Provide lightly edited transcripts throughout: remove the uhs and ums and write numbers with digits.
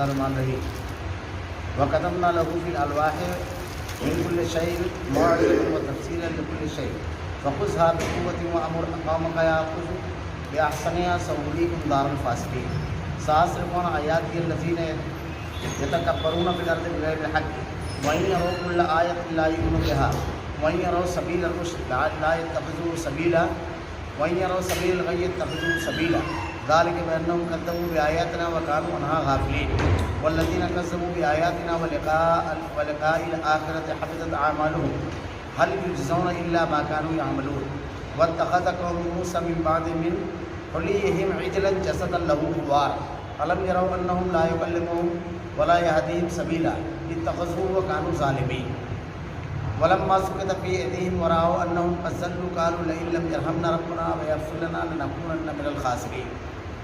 الرحمن الرحیم وَقَدَمْنَا لَهُ فِي الْأَلْوَاحِ مِنْ كُلِّ شَيْءٍ مَوْعِظَةً وَتَفْصِيلًا لِكُلِّ شَيْءٍ فَخُذْهَا بِقُوَّةٍ وَأْمُرْ قَوْمَكَ يَأْخُذُوا بِأَحْسَنِهَا سَأُرِيكُمْ دَارَ الْفَاسِقِينَ سَأَصْرِفُ عَنْ آيَاتِي الَّذِينَ يَتَكَبَّرُونَ فِي الْأَرْضِ بِغَيْرِ الْحَقِّ وَإِنْ يَرَوْا كُلَّ آيَةٍ لَا يُؤْمِنُوا بِهَا وَإِنْ يَرَوْا سَبِيلَ الرُّشْدِ لَا يَتَّخِذُوهُ سَبِيلًا وَإِنْ يَرَوْا سَبِيلَ الْغَيِّ يَتَّخِذُوهُ سَبِيلًا ذلك بأنهم كذبوا بآياتنا وكانوا عنها غافلين والذين كذبوا بآياتنا ولقاء الآخرة حبطت أعمالهم هل يجزون إلا ما كانوا يعملون واتخذ قوم موسى من بعد من حليهم عجلا جسدا له خوار ألم يروا أنهم لا يكلمهم ولا يهديهم سبيلا اتخذوه وكانوا ظالمين ولما سقط في أيديهم ورأوا أنهم قد ضلوا قالوا لئن لم يرحمنا ربنا ويغفر لنا لنكونن من الخاسرين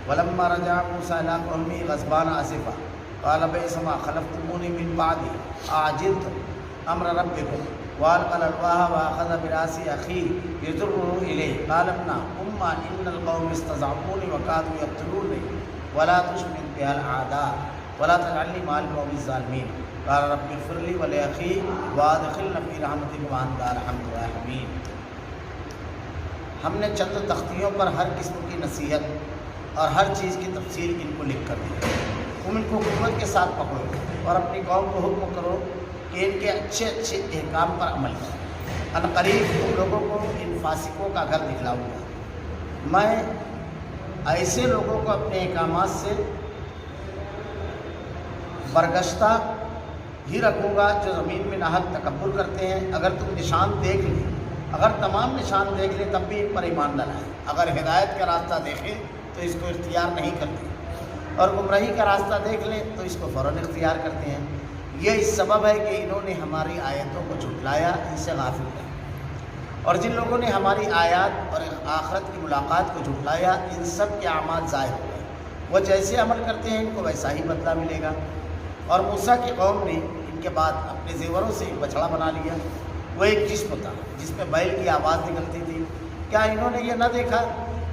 ولما رجع موسى إلى قومه غضبان آسفا قال بئس ما خلفتموني من بعدي أعجلتم أمر ربكم وألقى الألواح وأخذ برأس أخيه يجره إليه قال ابن أم إن القوم استضعفوني وكادوا يقتلوني ولا تشمت بها الأعداء ولا تجعلني مع القوم الظالمين قال رب اغفر لي ولأخي وادخلنا في رحمتك وأنت أرحم الراحمين. ہم نے چند تختیوں پر ہر قسم کی نصیحت اور ہر چیز کی تفصیل ان کو لکھ کر دی. تم ان کو حکمت کے ساتھ پکڑو اور اپنی قوم کو حکم کرو کہ ان کے اچھے اچھے احکام پر عمل کرو. ان قریب تم لوگوں کو ان فاسقوں کا گھر دکھلاؤں گا. میں ایسے لوگوں کو اپنے احکامات سے برگشتہ ہی رکھوں گا جو زمین میں ناحق تکبر کرتے ہیں. اگر تم نشان دیکھ لیں، اگر تمام نشان دیکھ لیں تب بھی ان پر ایمان نہ لائیں. اگر ہدایت کا راستہ دیکھیں تو اس کو اختیار نہیں کرتے اور گمراہی کا راستہ دیکھ لیں تو اس کو فوراً اختیار کرتے ہیں. یہ اس سبب ہے کہ انہوں نے ہماری آیتوں کو جھٹلایا، ان سے غافل رہے. اور جن لوگوں نے ہماری آیات اور آخرت کی ملاقات کو جھٹلایا ان سب کے اعمال ضائع ہو گئے. وہ جیسے عمل کرتے ہیں ان کو ویسا ہی بدلہ ملے گا. اور موسیٰ کی قوم نے ان کے بعد اپنے زیوروں سے ایک بچڑا بنا لیا. وہ ایک جسم تھا جس میں بیل کی آواز نکلتی تھی. کیا انہوں نے یہ نہ دیکھا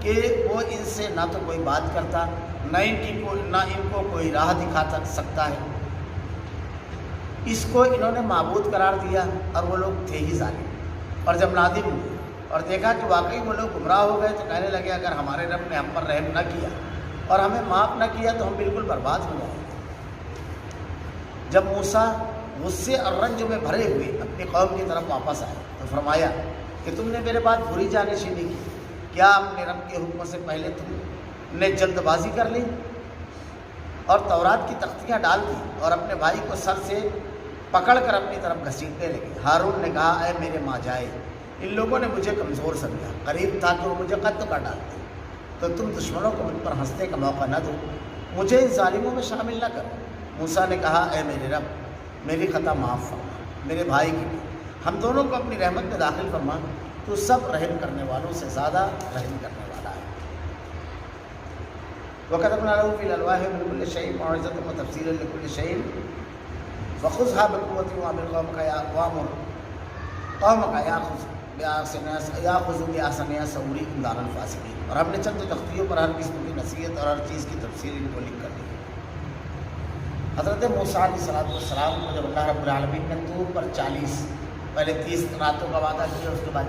کہ وہ ان سے نہ تو کوئی بات کرتا نہ ان کو کوئی راہ دکھا سکتا ہے. اس کو انہوں نے معبود قرار دیا اور وہ لوگ تھے ہی ظالم. اور جب نادم ہوئے اور دیکھا کہ واقعی وہ لوگ گمراہ ہو گئے تو کہنے لگے اگر ہمارے رب نے ہم پر رحم نہ کیا اور ہمیں معاف نہ کیا تو ہم بالکل برباد ہو جائیں گے. جب موسیٰ غصے اور رنج میں بھرے ہوئے اپنی قوم کی طرف واپس آئے تو فرمایا کہ تم نے میرے بعد بری جانشینی کی. کیا اپنے رب کے حکم سے پہلے تم نے جلد بازی کر لی اور تورات کی تختیاں ڈال دی اور اپنے بھائی کو سر سے پکڑ کر اپنی طرف گھسیٹنے لگے. ہارون نے کہا اے میرے ماں جائے، ان لوگوں نے مجھے کمزور سمجھا، قریب تھا کہ وہ مجھے قتل کر ڈالتے. تو تم دشمنوں کو مجھ پر ہنسنے کا موقع نہ دو، مجھے ان ظالموں میں شامل نہ کرو. موسیٰ نے کہا اے میرے رب میری خطا معاف فرما، میرے بھائی کی بھی، ہم دونوں کو اپنی رحمت میں داخل فرما. تو سب رحم کرنے والوں سے زیادہ رحم کرنے والا ہے. وَقَدَمْنَا لَهُ فِي الْأَلْوَاحِ مِنْ كُلِّ شَيْءٍ مَوْعِظَةً وَتَفْصِيلًا لِكُلِّ شَيْءٍ فَخُذْهَا بِقُوَّةٍ وَأْمُرْ قَوْمَكَ يَأْخُذُوا بِأَحْسَنِهَا سَأُرِيكُمْ دَارَ الْفَاسِقِينَ. اور ہم نے چند تختیوں پر ہر قسم کی نصیحت اور ہر چیز کی تفصیل ان کو لکھ کر دی. حضرت موسیٰ علیہ السلام کو جب اللہ رب العالمین نے طور پر 40 پہلے 30 راتوں کا وعدہ کیا، اس کے بعد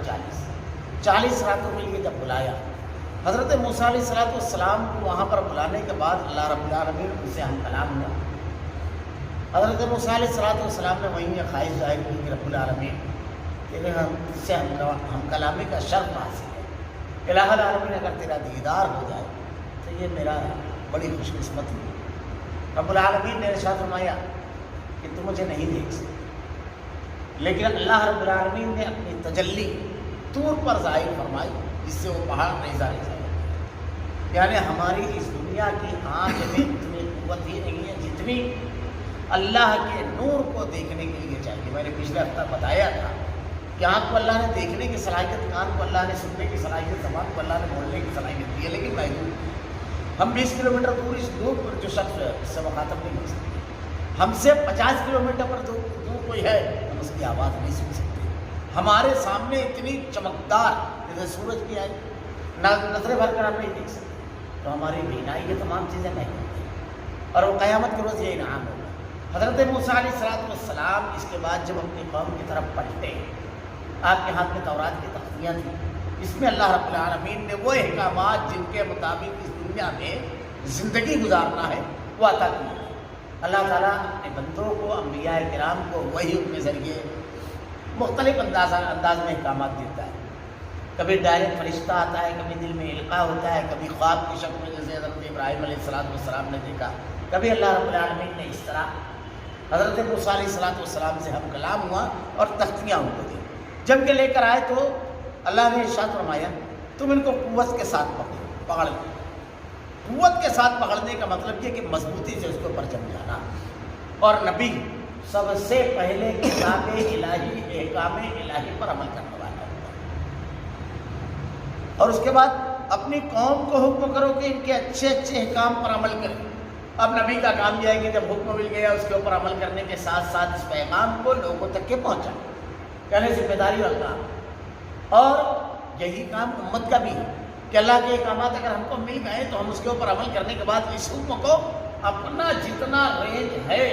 40 راتوں کے لیے جب بلایا، حضرت موسیٰ علیہ السلام کو وہاں پر بلانے کے بعد اللہ رب العالمین ان سے ہم کلام ہوا. حضرت موسیٰ علیہ السلام نے وہیں یہ خواہش ظاہر کی کہ رب العالمین تیرے اس سے ہم کلامی کا شرف حاصل ہے. الہ العالمین اگر تیرا دیدار ہو جائے تو یہ میرا بڑی خوش قسمتی ہے. رب العالمین نے ارشاد فرمایا کہ تم مجھے نہیں دیکھ سکتے، لیکن اللہ رب العالمین نے اپنی تجلی طور پر ظاہر فرمائی جس سے وہ پہاڑ ریزہ ریزہ ہو. یعنی ہماری اس دنیا کی آنکھ میں اتنی قوت ہی نہیں ہے جتنی اللہ کے نور کو دیکھنے کے لیے چاہیے. میں نے پچھلے ہفتہ بتایا تھا کہ آنکھ کو اللہ نے دیکھنے کی صلاحیت، کان کو اللہ نے سننے کی صلاحیت، زبان کو اللہ نے بولنے کی صلاحیت دی ہے، لیکن محدود. ہم 20 کلومیٹر دور اس دور پر جو شخص ہے اس سے مخاطب نہیں ہو سکتے. ہم سے 50 کلومیٹر پر دور کوئی ہے ہم اس کی آواز نہیں سن سکتے. ہمارے سامنے اتنی چمکدار جیسے سورج کی آئی نظریں بھر کر ہم نہیں دیکھ سکتے. تو ہماری بینائی یہ تمام چیزیں نہیں ہوتی. اور وہ قیامت کے روز یہ انعام ہوگا۔ حضرت موسیٰ علیہ السلام اس کے بعد جب اپنی قوم کی طرف پلٹے، آپ کے ہاتھ میں تورات کی تختیاں تھیں، اس میں اللہ رب العالمین نے وہ احکامات جن کے مطابق اس دنیا میں زندگی گزارنا ہے وہ عطا کیا۔ اللہ تعالیٰ اپنے بندوں کو، انبیاء کرام کو وحی کے ذریعے مختلف انداز میں احکامات دیتا ہے۔ کبھی ڈائریکٹ فرشتہ آتا ہے، کبھی دل میں القاء ہوتا ہے، کبھی خواب کی شکل میں جیسے حضرت ابراہیم علیہ السلام نے دیکھا، کبھی اللہ رب العالمین نے اس طرح حضرت موسیٰ علیہ السلام سے ہم کلام ہوا اور تختیاں ان کو دی۔ جب کہ لے کر آئے تو اللہ نے ارشاد فرمایا تم ان کو قوت کے ساتھ پکڑ لو۔ قوت کے ساتھ پکڑنے کا مطلب یہ کہ مضبوطی سے اس کو پر جم جانا۔ اور نبی سب سے پہلے کتاب الہی، احکام الہی پر عمل کرنے والا ہوتا ہے، اور اس کے بعد اپنی قوم کو حکم کرو کہ ان کے اچھے اچھے احکام پر عمل کریں۔ اب نبی کا کام یہ ہے کہ جب حکم مل گیا اس کے اوپر عمل کرنے کے ساتھ ساتھ اس پیغام کو لوگوں تک کے پہنچائیں، کہنے ذمہ داری اور کام۔ اور یہی کام امت کا بھی ہے کہ اللہ کے احکامات اگر ہم کو مل گئے تو ہم اس کے اوپر عمل کرنے کے بعد اس حکم کو اپنا جتنا رینج ہے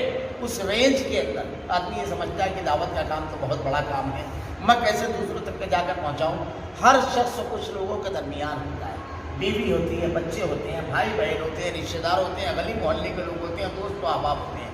اس رینج کے اندر، آدمی یہ سمجھتا ہے کہ دعوت کا کام تو بہت بڑا کام ہے، میں کیسے دوسروں تک کے جا کر پہنچاؤں۔ ہر شخص کچھ لوگوں کے درمیان ہوتا ہے، بیوی ہوتی ہے، بچے ہوتے ہیں، بھائی بہن ہوتے ہیں، رشتے دار ہوتے ہیں، گلی محلے کے لوگ ہوتے ہیں، دوست و احباب ہوتے ہیں۔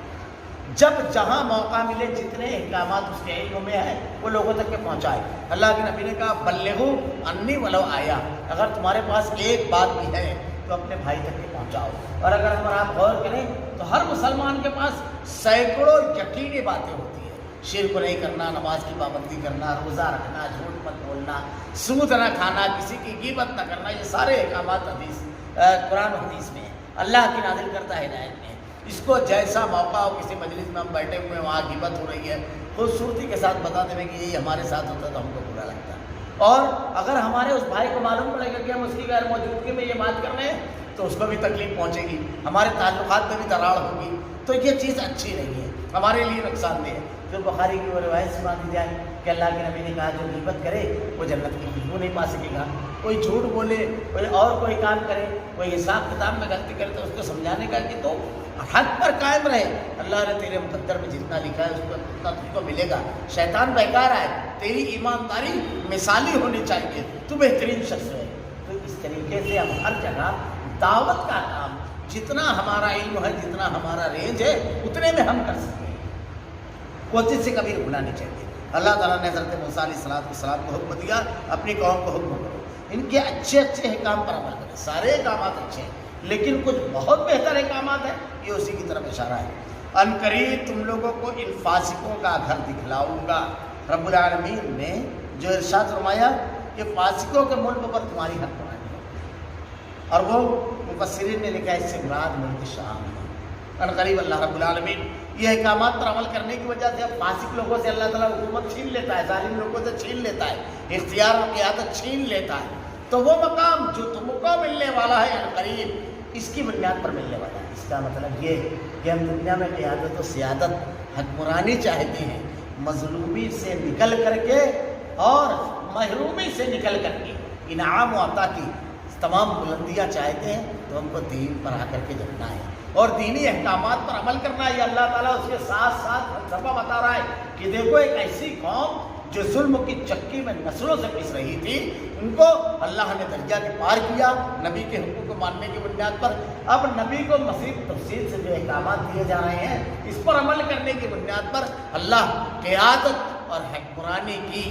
جب جہاں موقع ملے جتنے احکامات اس کے علم میں ہیں وہ لوگوں تک کے پہنچائے۔ اللہ کے نبی نے کہا بلغوا انی ولو آیا، اگر تمہارے پاس ایک بات بھی ہے تو اپنے بھائی تک کے پہنچاؤ۔ اور اگر ہم آپ غور کریں تو ہر مسلمان کے پاس سینکڑوں یقینی باتیں ہوتی ہیں، شرک کو نہیں کرنا، نماز کی پابندی کرنا، روزہ رکھنا، جھوٹ مت بولنا، سود نہ کھانا، کسی کی غیبت نہ کرنا، یہ سارے احکامات قرآن و حدیث میں ہیں، اللہ کی نازل کردہ ہدایت میں ہے۔ اس کو جیسا موقع ہو، کسی مجلس میں ہم بیٹھے ہوئے وہاں غیبت ہو رہی ہے، خوبصورتی کے ساتھ بتا دیں کہ یہ ہمارے ساتھ ہوتا تو ہم کو برا لگتا ہے۔ اور اگر ہمارے اس بھائی کو معلوم پڑے گا کہ ہم اس کی غیر موجودگی میں یہ بات کر رہے ہیں تو اس کو بھی تکلیف پہنچے گی، ہمارے تعلقات میں بھی دراڑ ہوگی، تو یہ چیز اچھی نہیں ہے، ہمارے لیے نقصان دہ ہے۔ جو بخاری کی وہ روایت سنا دی جائے کہ اللہ کے نبی نے کہا جو غیبت کرے وہ جنت کی خوشبو نہیں پا سکے گا، کوئی جھوٹ بولے، کوئی اور کوئی کام کرے، کوئی حساب کتاب میں غلطی کرے تو اس کو سمجھانے کا کہ تو حق پر قائم رہے، اللہ نے تیرے مقدر میں جتنا لکھا ہے اس کو اتنا تجھ کو ملے گا، شیطان بہکار ہے، تیری ایمانداری مثالی ہونی چاہیے، تو بہترین شخص ہے۔ تو اس طریقے سے ہم ہر جگہ دعوت کا کام جتنا ہمارا علم ہے، جتنا ہمارا رینج ہے، اتنے میں ہم کر سکتے ہیں، کوشش سے کبھی رکنا نہیں چاہیے۔ اللہ تعالیٰ نے حضرت موسیٰ علیہ السلام کو حکم دیا اپنی قوم کو حکم کرو، ان کے اچھے اچھے احکام پر عمل کریں، سارے احکامات اچھے ہیں لیکن کچھ بہت بہتر احکامات ہیں، یہ اسی کی طرف اشارہ ہے۔ ان قریب تم لوگوں کو ان فاسقوں کا گھر دکھلاؤں گا۔ رب العالمین نے جو ارشاد فرمایا کہ فاسقوں کے ملک پر تمہاری حکمرانی ہے، اور وہ مفسرین نے لکھا اس سے مراد ملک شام ہے۔ ان قریب اللہ رب العالمین یہ احکامات پر عمل کرنے کی وجہ سے اب فاسق لوگوں سے اللہ تعالیٰ حکومت چھین لیتا ہے، ظالم لوگوں سے چھین لیتا ہے، اختیار اور قیادت چھین لیتا ہے، تو وہ مقام جو تم کو ملنے والا ہے ان قریب اس کی بنیاد پر ملنے والا ہے۔ اس کا مطلب یہ کہ ہم دنیا میں قیادت و سیادت، حکمرانی چاہتے ہیں، مظلومی سے نکل کر کے اور محرومی سے نکل کر کے انعام و عطا کی تمام بلندیاں چاہتے ہیں تو ہم کو دین پر آ کر کے جمنا ہے اور دینی احکامات پر عمل کرنا ہے۔ اللہ تعالیٰ اس کے ساتھ ساتھ فلسفہ بتا رہا ہے کہ دیکھو ایک ایسی قوم جو ظلم کی چکی میں نسلوں سے پس رہی تھی، ان کو اللہ نے درجہ کے پار کیا نبی کے حکم کو ماننے کی بنیاد پر۔ اب نبی کو مزید تفصیل سے جو احکامات دیے جا رہے ہیں اس پر عمل کرنے کی بنیاد پر اللہ قیادت اور حکمرانی کی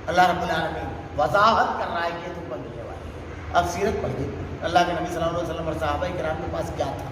اللہ رب العالمین وضاحت کر رہا ہے کہ تم کو ملنے والی ہے۔ اب سیرت پڑھیے، اللہ کے نبی صلی اللہ علیہ وسلم اور صحابہ کرام کے پاس کیا تھا؟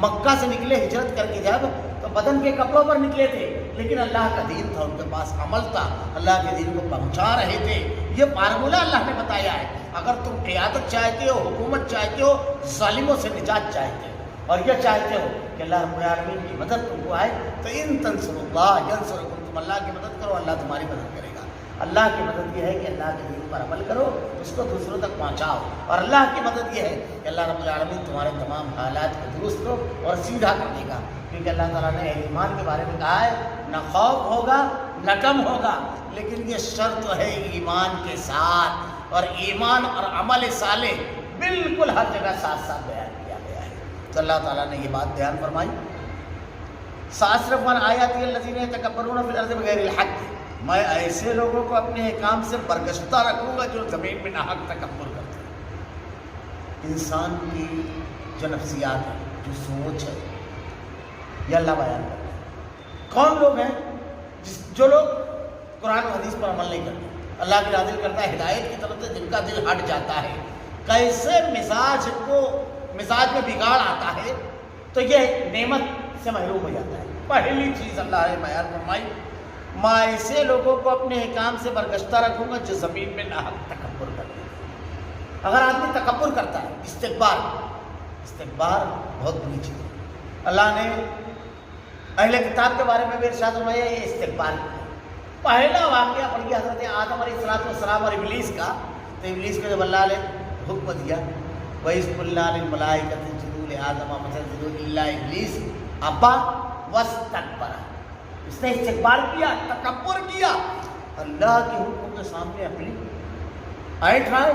مکہ سے نکلے ہجرت کر کے جب تو بدن کے کپڑوں پر نکلے تھے، لیکن اللہ کا دین تھا، ان کے پاس عمل تھا، اللہ کے دین کو پہنچا رہے تھے۔ یہ فارمولہ اللہ نے بتایا ہے، اگر تم قیادت چاہتے ہو، حکومت چاہتے ہو، ظالموں سے نجات چاہتے ہو اور یہ چاہتے ہو کہ اللہ رب العالمین کی مدد تم کو آئے تو ان تنصروا اللہ ینصرکم، تم اللہ کی مدد کرو اللہ تمہاری مدد کرے گا۔ اللہ کی مدد یہ ہے کہ اللہ کے دین پر عمل کرو، اس کو دوسروں تک پہنچاؤ، اور اللہ کی مدد یہ ہے کہ اللہ رب العالمین تمہارے تمام حالات کو درست کرو اور سیدھا کر دے گا، کیونکہ اللہ تعالیٰ نے اہل ایمان کے بارے میں کہا ہے نہ خوف ہوگا نہ غم ہوگا، لیکن یہ شرط ہے ایمان کے ساتھ، اور ایمان اور عمل صالح بالکل ہر جگہ ساتھ ساتھ بیان کیا گیا ہے۔ تو اللہ تعالیٰ نے یہ بات بیان فرمائی، سأصرف عن آیاتی الذین یتکبرون فی الارض بغیر الحق، میں ایسے لوگوں کو اپنے احکام سے برگشتہ رکھوں گا جو زمین میں ناحق تکبر کرتے ہیں۔ انسان کی جو نفسیات ہے، جو سوچ ہے، یہ اللہ بیان کرتا ہے۔ کون لوگ ہیں؟ جو لوگ قرآن و حدیث پر عمل نہیں کرتے، اللہ کی نازل کرتا ہے ہدایت کی طرف سے جن کا دل ہٹ جاتا ہے، کیسے مزاج میں بگاڑ آتا ہے تو یہ نعمت سے محروم ہو جاتا ہے۔ پہلی چیز اللہ نے بیان فرمائی، میں ایسے لوگوں کو اپنے احکام سے برگشتہ رکھوں گا جو زمین میں ناحق تکبر کرتے ہیں۔ اگر آدمی تکبر کرتا ہے، استکبار بہت بری چیز ہے۔ اللہ نے اہل کتاب کے بارے میں بھی ارشاد فرمایا یہ استکبار ہے۔ پہلا واقعہ پڑھ گیا حضرت آدم علیہ السلام اور ابلیس کا، تو ابلیس کو جب اللہ نے حکم دیا وَإِذْ قُلْنَا لِلْمَلَائِكَةِ اسْجُدُوا لِآدَمَ فَسَجَدُوا إِلَّا إِبْلِيسَ أَبَى وَاسْتَكْبَرَ، اس نے استکبار کیا، تکبر کیا، اللہ کے حکم کے سامنے اپنی ایٹ رہا ہے،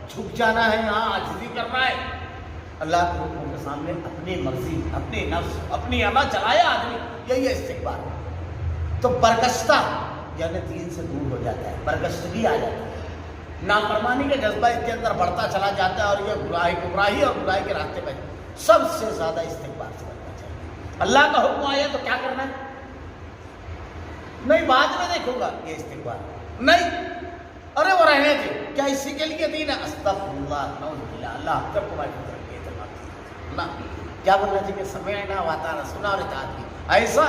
جھک جانا ہے، یہاں عاجزی کرنا ہے، اللہ کے حکم کے سامنے اپنی مرضی، اپنی نفس، اپنی عمل چلایا آدمی، یہی ہے استکبار۔ تو برگشتہ یعنی دین سے دور ہو جاتا ہے، برگشتگی آ جاتی ہے، نافرمانی کا جذبہ اس کے اندر بڑھتا چلا جاتا ہے، اور یہ گمراہی اور برائی کے راستے پہ سب سے زیادہ استکبار سے بچنا چاہیے۔ اللہ کا حکم آیا تو کیا کرنا ہے؟ نہیں بعد میں دیکھوں گا، یہ استکبار نہیں، ارے وہ رہنے دے، کیا اسی کے لیے دین ہے؟ استغفر اللہ، نعوذ باللہ، اللہ تب کو اللہ کیا بولنا چاہیے؟ سمعنا واطعنا، سنا اور اطاعت کی، ایسا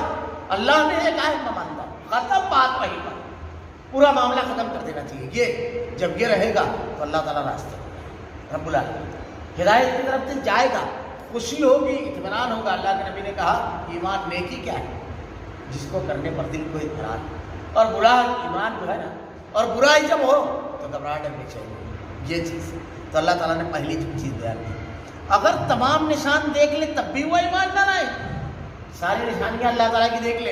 اللہ نے ایک آیت میں مانتا، ختم بات وہی پر، پورا معاملہ ختم کر دینا چاہیے۔ یہ جب یہ رہے گا تو اللہ تعالیٰ راستے رب العالمین ہدایت کی طرف سے جائے گا، خوشی ہوگی، اطمینان ہوگا۔ اللہ کے نبی نے کہا ایمان نیکی کیا ہے؟ جس کو کرنے پر دل کو اطمینان، اور برا ایمان جو ہے نا، اور برائی جب ہو تو گھبراہٹ ہونی چاہیے، یہ چیز۔ تو اللہ تعالیٰ نے پہلی چیز بیان کی، اگر تمام نشان دیکھ لے تب بھی وہ ایمان نہ لائے، ساری نشانیاں اللہ تعالیٰ کی دیکھ لے،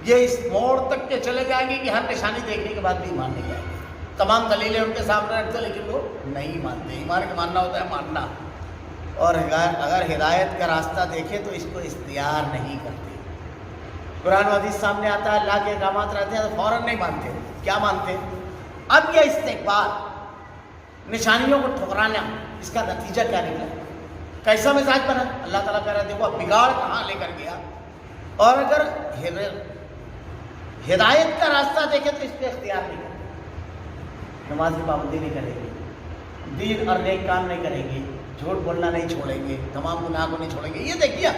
یہ اس موڑ تک کے چلے جائیں گے کہ ہر نشانی دیکھنے کے بعد بھی ایمان نہیں جائے گا۔ تمام دلیلیں ان کے سامنے رکھتے لیکن وہ نہیں مانتے۔ ایمان کا ماننا ہوتا ہے ماننا، اور اگر ہدایت کا راستہ دیکھے تو اس کو اختیار نہیں کرتے۔ قرآن و حدیث سامنے آتا ہے، اللہ کے احکامات رہتے ہیں تو فوراً نہیں مانتے۔ کیا مانتے؟ اب یہ استکبار، نشانیوں کو ٹھکرانا، اس کا نتیجہ کیا نکلا؟ کیسا مزاج بنا؟ اللہ تعالیٰ کہہ رہا ہے دیکھو اب بگاڑ کہاں لے کر گیا۔ اور اگر ہدایت کا راستہ دیکھے تو اس پہ اختیار نہیں کرے، نماز کی پابندی نہیں کریں گے، دین اور نیک کام نہیں کریں گے، جھوٹ بولنا نہیں چھوڑیں گے، تمام گناہ کو نہیں چھوڑیں گے۔ یہ دیکھیے،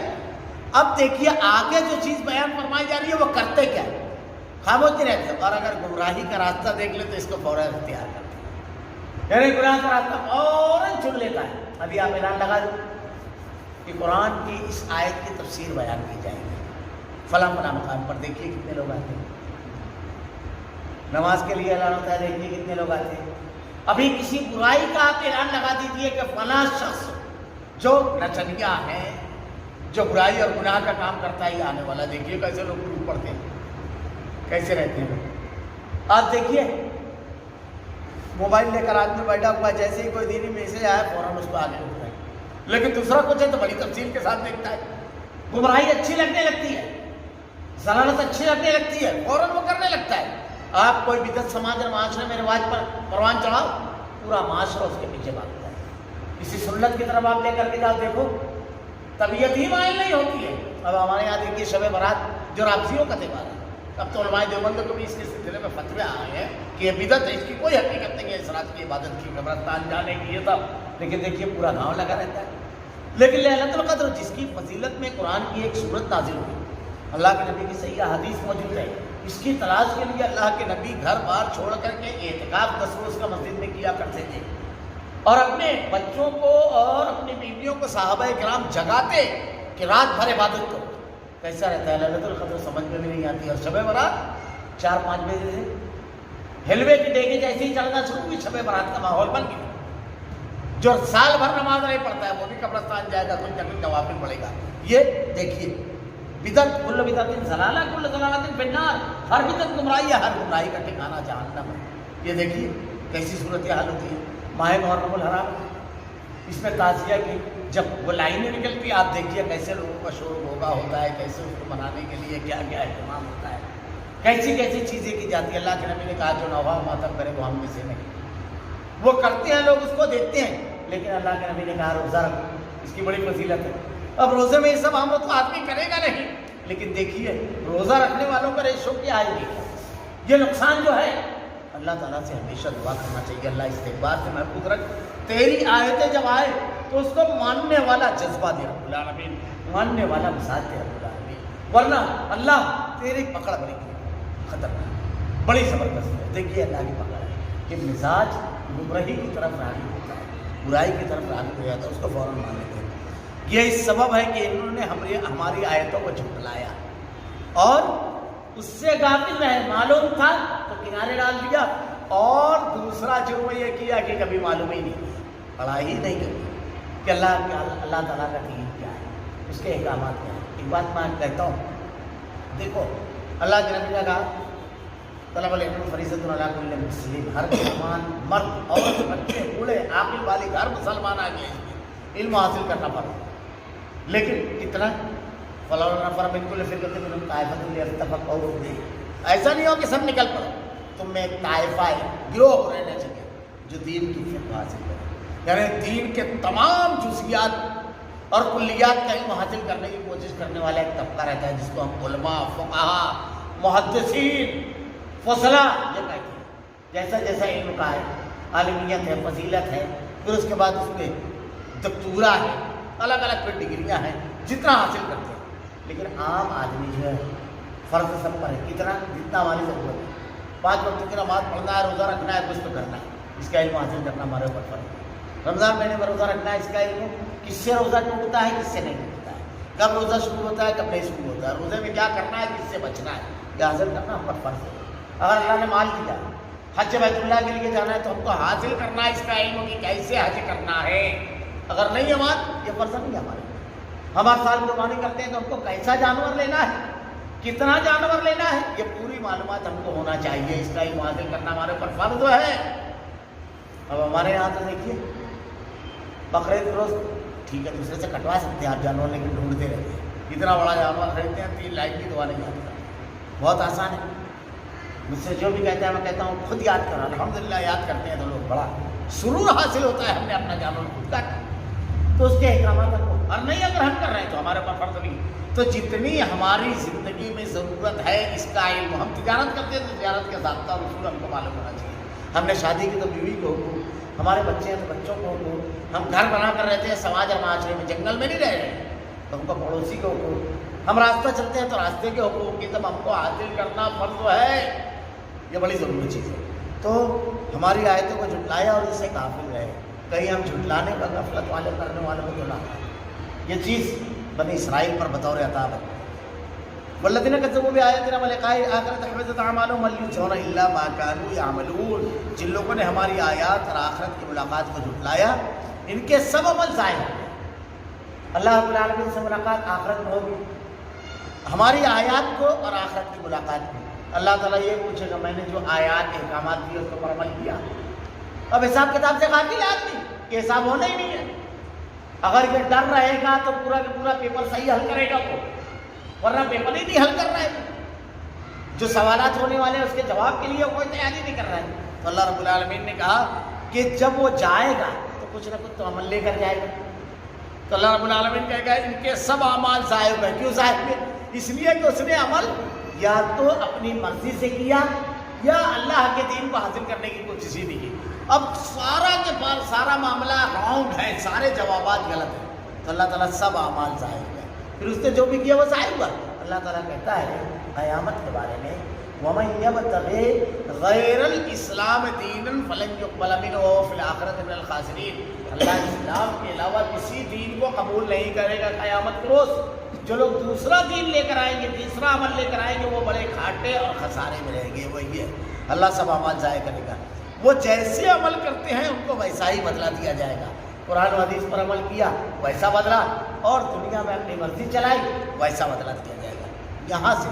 اب دیکھیے آگے جو چیز بیان فرمائی جا رہی ہے وہ کرتے کیا ہے؟ خاموش نہیں رہتے، اور اگر گمراہی کا راستہ دیکھ لے تو اس کو فوراً اختیار کرتے ہیں، یعنی گناہ کا راستہ فوراً چن لیتا ہے۔ ابھی آپ اعلان لگا دیں کہ قرآن کی اس آیت کی تفسیر بیان کی جائے گی فلاں فلاں مقام پر، دیکھیے کتنے لوگ آتے ہیں نماز کے لیے اعلان ہوتا ہے، دیکھیے کتنے لوگ آتے ہیں۔ ابھی کسی برائی کا آپ اعلان لگا دیجیے کہ فلاں شخص جو نچنیا ہے، جو برائی اور گناہ کا کام کرتا ہے یہ آنے والا، دیکھیے کیسے لوگ ٹوٹ پڑتے ہیں، کیسے رہتے ہیں۔ آپ دیکھیے موبائل لے کر آدمی بیٹھا ہوا ہے، جیسے ہی کوئی دینی میسج آیا فوراً اس کو آگے اٹھتا ہے، لیکن دوسرا کچھ ہے تو بڑی تفصیل کے ساتھ دیکھتا ہے۔ گمراہی اچھی لگنے لگتی ہے، ضلالت اچھی لگنے لگتی ہے، فوراً وہ کرنے لگتا ہے۔ آپ کوئی بدعت سماج اور معاشرے میں رواج پر پروان چڑھاؤ، پورا معاشرہ اس کے پیچھے بھاگتا ہے۔ کسی سنت کی طرف آپ لے کر کے جاؤ، دیکھو طبیعت ہی مائل نہیں ہوتی ہے۔ اب ہمارے یہاں دیکھیے شب برات جو رابطیوں کا تہوار ہے، اب تو علماء دیوبند کو بھی اس کے سلسلے میں فتوے آئے ہیں کہ یہ بدعت ہے، اس کی کوئی حقیقت نہیں ہے، اس رات کی عبادت کی، قبرستان جانے کی، یہ سب، لیکن دیکھیے پورا گاؤں لگا رہتا ہے۔ لیکن لیلۃ القدر جس کی فضیلت میں قرآن کی ایک صورت نازل ہوئی، اللہ کے نبی کی صحیح حدیث موجود ہے، اس کی تلاش کے لیے اللہ کے نبی گھر بار چھوڑ کر کے اعتکاف 10 روز کا مسجد میں کیا کرتے تھے، اور اپنے بچوں کو اور اپنی بیویوں کو صحابہ کرام جگاتے کہ رات بھر عبادت کرو۔ کیسا رہتا ہے لیلۃ القدر؟ سمجھ میں بھی نہیں آتی۔ اور شب برات 4-5 بجے سے حلوے کی ڈیگی جیسے ہی چلنا شروع ہوئی، شب برات کا ماحول بن گیا۔ جو سال بھر نماز نہیں پڑھتا ہے وہ بھی قبرستان جائے گا، کچھ نہ کچھ نوافل پڑھے گا۔ یہ دیکھیے بدعت، کل بدعت ضلالہ، کل ضلالۃ فی النار، ہر بدعت گمراہی ہے، ہر گمراہی کا ٹھکانہ جہنم ہے۔ یہ دیکھیے کیسی صورت حال ہوتی ہے۔ ماہ محرم الحرام، اس میں تعزیہ کی جب وہ لائنیں نکلتی آپ دیکھیے کیسے لوگوں کا شور ہوگا ہوتا ہے، کیسے اس کو منانے کے لیے کیا کیا اہتمام ہوتا ہے، کیسی کیسی چیزیں کی جاتی ہیں۔ اللہ کے نبی نے کہا جو نوحہ ماتم کرے وہ ہم میں سے نہیں۔ وہ کرتے ہیں لوگ، اس کو دیکھتے ہیں، لیکن اللہ کے نبی نے کہا روزہ رکھو، اس کی بڑی فضیلت ہے۔ اب روزے میں یہ سب عمل تو آدمی کرے گا نہیں، لیکن دیکھیے روزہ رکھنے والوں کا ریشو کیا آئے گی۔ یہ نقصان جو ہے اللہ تعالیٰ سے ہمیشہ دعا کرنا چاہیے، اللہ استغفار سے محفوظ رکھ، تیری آیتیں جب آئے تو اس کو ماننے والا جذبہ دے رب العالمین، ماننے والا مزاج دے رب العالمین، ورنہ اللہ تیری پکڑ بڑی خطرناک، بڑی زبردست ہے۔ دیکھیے اللہ کی پکڑ ہے کہ مزاج گمراہی کی طرف راغب ہوتا ہے، برائی کی طرف راغب ہو جاتا ہے، اس کو فوراً مان لیتے ہیں۔ یہ سبب ہے کہ انہوں نے ہماری آیتوں کو جھٹلایا اور اس سے غافل رہے، معلوم تھا تو کنارے ڈال دیا، اور دوسرا جرم یہ کیا کہ کبھی معلوم ہی نہیں، پڑھا ہی نہیں کبھی کہ اللہ تعالیٰ کا دین کیا ہے، اس کے احکامات کیا ہیں۔ ایک بات میں کہتا ہوں، دیکھو اللہ کے نبی نے کہا طلب العلم فریضۃ علی کل مسلم، ہر مسلمان مرد عورت بچے بوڑھے عاقل بالغ ہر مسلمان آگے علم حاصل کرنا پڑتا، لیکن کتنا فلولا نفر من کل فرقۃ منهم طائفۃ لیتفقهوا فی الدین، ایسا نہیں ہو کہ سب نکل پڑے، تم میں ایک طائفہ ہے، گروہ رہنا چاہیے جو دین کی فقہ حاصل کرے، یعنی دین کے تمام جزئیات اور کلیات کا علم حاصل کرنے کی کوشش کرنے والا ایک طبقہ رہتا ہے جس کو ہم علماء، فقہاء، محدثین، فضلاء یہ کہتے ہیں۔ جیسا جیسا علم کا ہے، عالمیت ہے، فضیلت ہے، پھر اس کے بعد اس میں دکتورا ہے، الگ الگ پھر ڈگریاں ہیں، جتنا حاصل کرتے ہیں۔ لیکن عام آدمی جو ہے فرض سب پر ہے، کتنا جتنا ہماری ضرورت ہے، 5 وقت کی نماز پڑھنا ہے، روزہ رکھنا ہے، کچھ تو کرنا ہے، اس کا علم حاصل کرنا ہمارے اوپر فرض ہے۔ رمضان مہینے میں روزہ رکھنا ہے، اس کا علم کس سے روزہ ٹوٹتا ہے، کس سے نہیں ٹوٹتا ہے، کب روزہ شروع ہوتا ہے، کب نہیں شروع ہوتا ہے، روزے میں کیا کرنا ہے، کس سے بچنا ہے، یہ حاصل کرنا ہم پر فرض ہے۔ اگر اللہ نے مال دیا، حج بیت اللہ کے لیے جانا ہے تو ہم کو حاصل کرنا ہے اس کا علم کہ کیسے حج کرنا ہے۔ اگر نہیں ہے مال، یہ فرض نہیں ہے ہمارے۔ ہم ہر سال قربانی کرتے ہیں تو ہم کو کیسا جانور لینا ہے، کتنا جانور لینا ہے، یہ پوری معلومات ہم کو ہونا چاہیے، اس کا علم حاصل کرنا ہمارے اوپر فرض ہے۔ اب ہمارے یہاں تو دیکھیے بقرعید روز ٹھیک ہے دوسرے سے کٹوا سکتے ہیں آپ جانور، لیکن ڈھونڈتے رہتے ہیں، اتنا بڑا جانور خریدتے ہیں 3 لاکھ کی دعا نہیں آتا، بہت آسان ہے۔ مجھ سے جو بھی کہتا ہے میں کہتا ہوں خود یاد کرو، الحمدللہ یاد کرتے ہیں تو لوگ بڑا سرور حاصل ہوتا ہے، ہم نے اپنا جانور خود کاٹا تو اس کے احکامات ہم کو، اور نہیں اگر ہم کر رہے ہیں تو ہمارے اوپر فرض نہیں۔ تو جتنی ہماری زندگی میں ضرورت ہے اس کا علم، ہم تجارت کرتے ہیں تو تجارت کے ضابطہ اور اصول ہم کو معلوم ہونا چاہیے۔ ہم نے شادی کی تو بیوی کو حقوق، ہمارے بچے ہیں تو بچوں کو حقوق، ہم گھر بنا کر رہتے ہیں سماج اور معاشرے میں، جنگل میں نہیں رہ رہے تو ہم کو پڑوسی کے حقوق، ہم راستہ چلتے ہیں تو راستے کے حقوق کی تب ہم کو حاصل کرنا فرض ہے، یہ بڑی ضروری چیز ہے۔ تو ہماری آیتوں کو جھٹلایا اور اس سے غافل رہے، کہیں ہم جھٹلانے کا غفلت والے کرنے والوں کو نہ، یہ چیز بنی اسرائیل پر بطور عطاب ہے۔ والذین کذبوا بآیاتنا ولقاء الآخرۃ حبطت اعمالهم هل یجزون الا ما كانوا يعملون، جن لوگوں نے ہماری آیات اور آخرت کی ملاقات کو جھٹلایا ان کے سب عمل ضائع ہو گئے۔ اللہ رب العالمین سے ملاقات آخرت میں ہوگی، ہماری آیات کو اور آخرت کی ملاقات کو اللہ تعالیٰ یہ پوچھے گا میں نے جو آیات احکامات دیے اس پر عمل کیا؟ اب حساب کتاب سے غافل آدمی کہ حساب ہونا ہی نہیں ہے۔ اگر یہ ڈر رہے گا تو پورا کا پورا پیپر صحیح حل کرے گا وہ، ورنہ پیپر ہی نہیں حل کر رہا ہے، جو سوالات ہونے والے ہیں اس کے جواب کے لیے کوئی تیاری نہیں کر رہا ہے۔ تو اللہ رب العالمین نے کہا کہ جب وہ جائے گا تو کچھ نہ کچھ تو عمل لے کر جائے گا۔ تو اللہ رب العالمین کہے گا ان کے سب اعمال ضائع ہوئے۔ کیوں ضائع ہوئے؟ اس لیے کہ اس نے عمل یا تو اپنی مرضی سے کیا یا اللہ کے دین کو حاصل کرنے کی کوشش ہی نہیں کی۔ اب سارا کے بعد سارا معاملہ راؤنڈ ہے، سارے جوابات غلط ہیں، تو اللہ تعالیٰ سب اعمال ضائع ہوئے، پھر اس نے جو بھی کیا وہ ضائع ہوا۔ اللہ تعالیٰ کہتا ہے قیامت کے بارے میں وَمَن يَبْتَغِ غَيْرَ الْإِسْلَامِ دِينًا فَلَن يُقْبَلَ مِنْهُ وَهُوَ فِي الْآخِرَةِ مِنَ الْخَاسِرِينَ، اللہ اسلام کے علاوہ کسی دین کو قبول نہیں کرے گا قیامت کے روز۔ جو لوگ دوسرا دین لے کر آئیں گے، تیسرا عمل لے کر آئیں گے، وہ بڑے گھاٹے اور خسارے میں رہیں گے۔ وہی ہے اللہ سب اعمال ضائع کرے گا، وہ جیسے عمل کرتے ہیں ان کو ویسا ہی بدلہ دیا جائے گا۔ قرآن و حدیث پر عمل کیا ویسا بدلہ، اور دنیا میں اپنی مرضی چلائی ویسا بدلہ دیا جائے گا۔ یہاں سے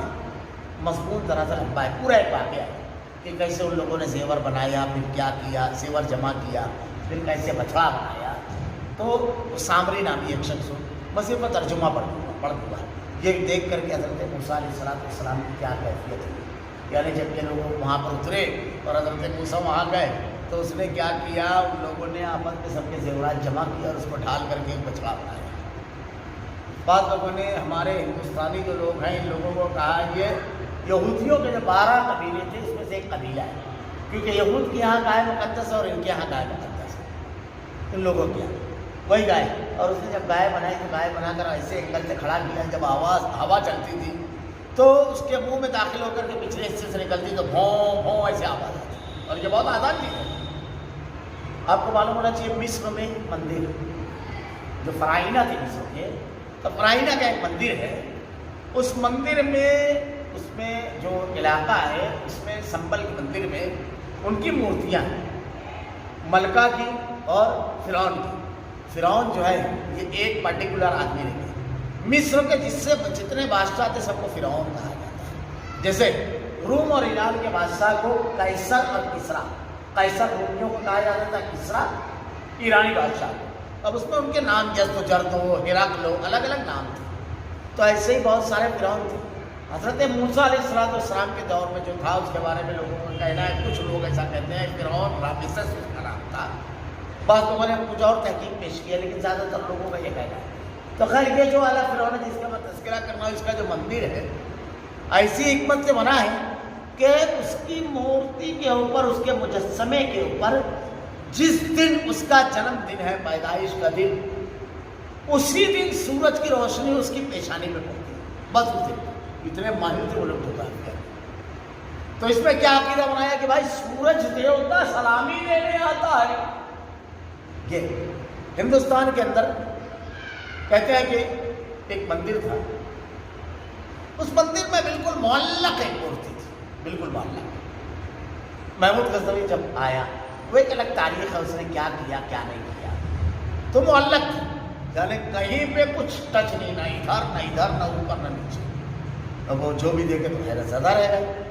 مضمون دراصل لمبا ہے، پورا ایک واقعہ ہے کہ کیسے ان لوگوں نے زیور بنایا، پھر کیا کیا، زیور جمع کیا، پھر کیسے بچڑا بنایا، تو سامری نامی ایک شخص ہو، میں صرف ترجمہ پڑھ دوں گا، یہ دیکھ کر کے حضرت موسیٰ علیہ السلام کی کیا کیفیت ہے۔ یعنی جب یہ لوگ وہاں پر اترے اور حضرت موسیٰ وہاں گئے تو اس نے کیا کیا، ان لوگوں نے آپس میں سب کے زیورات جمع کیا اور اس کو ڈھال کر کے ایک بچڑا بنایا۔ بعض لوگوں نے، ہمارے ہندوستانی جو لوگ ہیں، ان لوگوں کو کہا یہ یہودیوں کے جو 12 قبیلے تھے اس میں سے ایک قبیلہ ہے، کیونکہ یہود کے یہاں گائے مقدس ہے اور ان کے یہاں گائے مقدس ہے، ان لوگوں کے یہاں وہی گائے۔ اور اس نے جب گائے بنائی تو گائے بنا کر ایسے اینگل سے کھڑا کیا، جب ہوا چلتی تھی تو اس کے منہ میں داخل ہو کر کے پچھلے حصے سے نکلتی تو بھوں بھوں ایسے آواز آتی، اور یہ بہت آسان چیز ہے۔ آپ کو معلوم ہونا چاہیے مصر میں مندر جو فرعونہ تھے مصر کے، تو فرعونہ کا ایک مندر ہے، اس مندر میں، اس میں جو علاقہ ہے اس میں سنبل کے مندر میں ان کی مورتیاں ہیں، ملکہ کی اور فرعون کی۔ فرعون جو ہے یہ ایک پرٹیکولر آدمی نہیں ہے، مصر کے جتنے بادشاہ تھے سب کو فرعون کہا جاتا ہے۔ جیسے روم اور ایران کے بادشاہ کو قیصر اور کسریٰ، قیصر رومیوں کو کہا جاتا تھا، کسریٰ ایرانی بادشاہ کو۔ اب اس میں ان کے نام جست و جرد ہو، ہرقل، الگ الگ نام تھے، تو ایسے ہی بہت سارے فرعون تھے۔ حضرت موسیٰ علیہ السلام کے دور میں جو تھا اس کے بارے میں لوگوں کا کہنا ہے، کچھ لوگ ایسا کہتے ہیں فرعون رامسس اس کا نام تھا، بعض لوگوں نے کچھ اور تحقیق پیش کیا، لیکن زیادہ تر لوگوں کا یہ کہنا ہے۔ تو خیر یہ جو اعلیٰ فرعون ہے جس کا میں تذکرہ کرنا ہوں، اس کا جو مندر ہے ایسی حکمت سے بنا ہے کہ اس کی مورتی کے اوپر، اس کے مجسمے کے اوپر جس دن اس کا جنم دن ہے، پیدائش کا دن، اسی دن سورج کی روشنی اس کی پیشانی میں پڑتی ہے، بس اس دن۔ اتنے ماہر تھے وہ لوگ ہوتا ہے۔ تو اس میں کیا عقیدہ بنایا کہ بھائی سورج دیوتا سلامی لینے آتا ہے۔ یہ ہندوستان کے اندر کہتے ہیں کہ ایک مندر تھا، اس مندر میں بالکل معلق ایک مورتی تھی، بالکل معلق۔ محمود غزنوی جب آیا، وہ ایک الگ تاریخ ہے، اس نے کیا کیا کیا نہیں کیا، تو معلق تھی، یعنی کہیں پہ کچھ ٹچ نہیں، نہ ادھر نہ اوپر نہ نیچے۔ اب وہ جو بھی دیکھے تو حیرت زدہ رہ گئے۔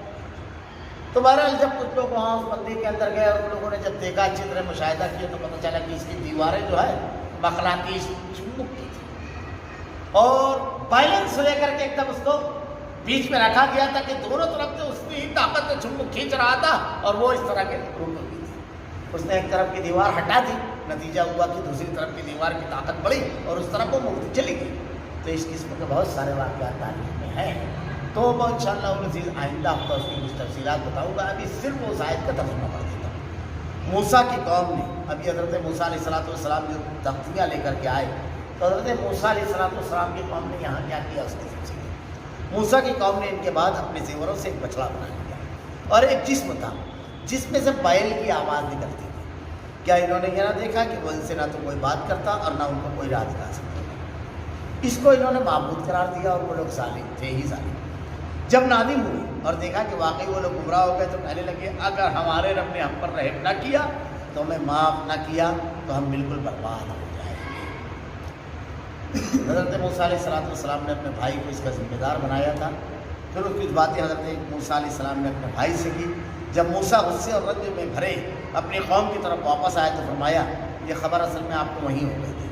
تو بہرحال جب کچھ لوگ وہاں اس مندر کے اندر گئے اور ان لوگوں نے جب دیکھا، اچھی طرح مشاہدہ کیا، تو پتہ چلا کہ اس کی دیواریں جو ہے مغناطیس چمک کی تھی، اور بیلنس لے کر کے ایک دم اس کو بیچ میں رکھا گیا تھا کہ دونوں طرف سے اس کی طاقت سے چمک کھینچ رہا تھا، اور وہ اس طرح کے روپ میں تھی۔ اس نے ایک طرف کی دیوار ہٹا دی، نتیجہ ہوا کہ دوسری طرف کی دیوار کی طاقت بڑھی اور اس طرف وہ مورتی چلی گئی۔ تو اس قسم کے بہت سارے واقعات تاریخ میں ہیں، تو وہ انشاءاللہ العزیز آئندہ ہفتہ اس کی کچھ تفصیلات بتاؤں گا۔ ابھی صرف اس آیت کا ترجمہ پڑھ دیتا ہوں۔ موسیٰ کی قوم نے، ابھی حضرت موسیٰ علیہ السلام جو تختیاں لے کر کے آئے، تو حضرت موسیٰ علیہ السلام کی قوم نے یہاں کیا کیا اس کے سلسلے میں۔ موسیٰ کی قوم نے ان کے بعد اپنے زیوروں سے ایک بچڑا بنا لیا، اور ایک جسم تھا جس میں سے بیل کی آواز نکلتی تھی۔ کیا انہوں نے یہ نہ دیکھا کہ وہ ان سے نہ تو کوئی بات کرتا اور نہ ان کو کوئی راز دکھا سکتا؟ اس کو انہوں نے معبود قرار دیا، اور وہ لوگ ظالم تھے ہی ظالم۔ جب نادم ہوئی اور دیکھا کہ واقعی وہ لوگ گمراہ ہو گئے، تو کہنے لگے اگر ہمارے رب نے ہم پر رحم نہ کیا، تو ہمیں معاف نہ کیا، تو ہم بالکل برباد ہو جائیں گے۔ حضرت موسیٰ علیہ السلام نے اپنے بھائی کو اس کا ذمہ دار بنایا تھا۔ پھر کچھ باتیں حضرت موسیٰ علیہ السلام نے اپنے بھائی سے کی۔ جب موسیٰ غصے اور رنج میں بھرے اپنی قوم کی طرف واپس آئے تو فرمایا یہ خبر اصل میں آپ کو وہیں ہو گئی تھی،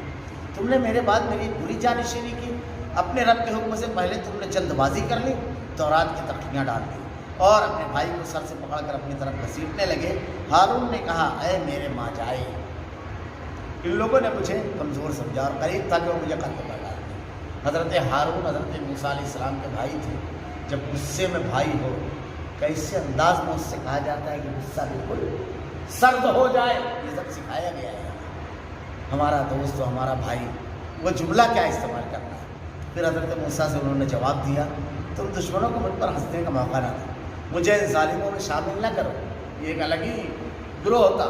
تم نے میرے بعد میری بری جانشینی کی، اپنے رب کے حکم سے پہلے تم نے جلد بازی کر لی، تورات کی تختیاں ڈال دی، اور اپنے بھائی کو سر سے پکڑ کر اپنی طرف گھسیٹنے لگے۔ ہارون نے کہا اے میرے ماں جائے، ان لوگوں نے مجھے کمزور سمجھا اور قریب تھا کہ وہ مجھے قتل کر ڈالیں۔ حضرت ہارون حضرت موسیٰ علیہ السلام کے بھائی تھے۔ جب غصے میں بھائی ہو، کیسے انداز میں اس سے کہا جاتا ہے کہ غصہ بالکل سرد ہو جائے، یہ سب سکھایا گیا ہے۔ ہمارا دوست و ہمارا بھائی، وہ جملہ کیا استعمال کرنا ہے۔ پھر حضرت موسیٰ سے انہوں نے جواب دیا تم دشمنوں کو مجھ پر ہنسنے کا موقع نہ دو، مجھے ان ظالموں میں شامل نہ کرو، یہ ایک الگ ہی گروہ ہوتا۔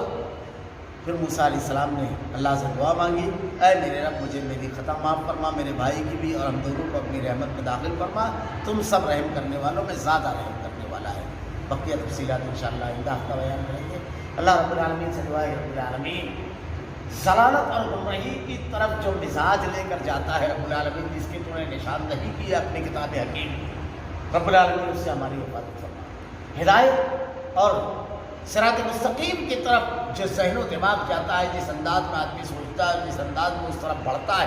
پھر موسیٰ علیہ السلام نے اللہ سے دعا مانگی، اے میرے رب مجھے میری خطا معاف فرما، میرے بھائی کی بھی، اور ہم دونوں کو اپنی رحمت میں داخل فرما، تم سب رحم کرنے والوں میں زیادہ رحم کرنے والا ہے۔ بقیہ تفصیلات انشاءاللہ آئندہ ہفتہ بیان کریں گے۔ اللہ رب العالمین سے دعا ہے رب العالمین ضلالت اور گمراہی کی طرف جو مزاج لے کر جاتا ہے رب العالمین، جس کی تو نے نشاندہی کی ہے اپنی کتاب حکیم، رب العالمین اس سے ہماری حفاظت فرما، ہدایت اور صراط مستقیم کی طرف جو ذہن و دماغ جاتا ہے، جس انداز میں آدمی سوچتا ہے، جس انداز میں اس طرف بڑھتا ہے،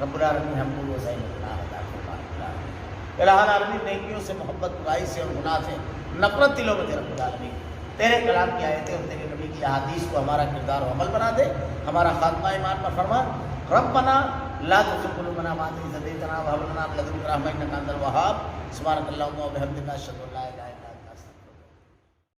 رب العالمین ہم کو وہ ذہن و دماغ عطا فرمائے۔ الہ العالمین نیکیوں سے محبت، برائی سے اور گناہ سے نفرت دلوں میں دے رب العالمین۔ تیرے کلام کی آیتیں اور تیرے نبی کی احادیث کو ہمارا کردار و عمل بنا دے، ہمارا خاتمہ ایمان پر فرما۔ ربنا لا تزغ قلوبنا بعد إذ هديتنا وهب لنا من لدنك رحمة إنك أنت الوهاب۔ سبحانك اللهم وبحمدك أشهد أن لا إله إلا أنت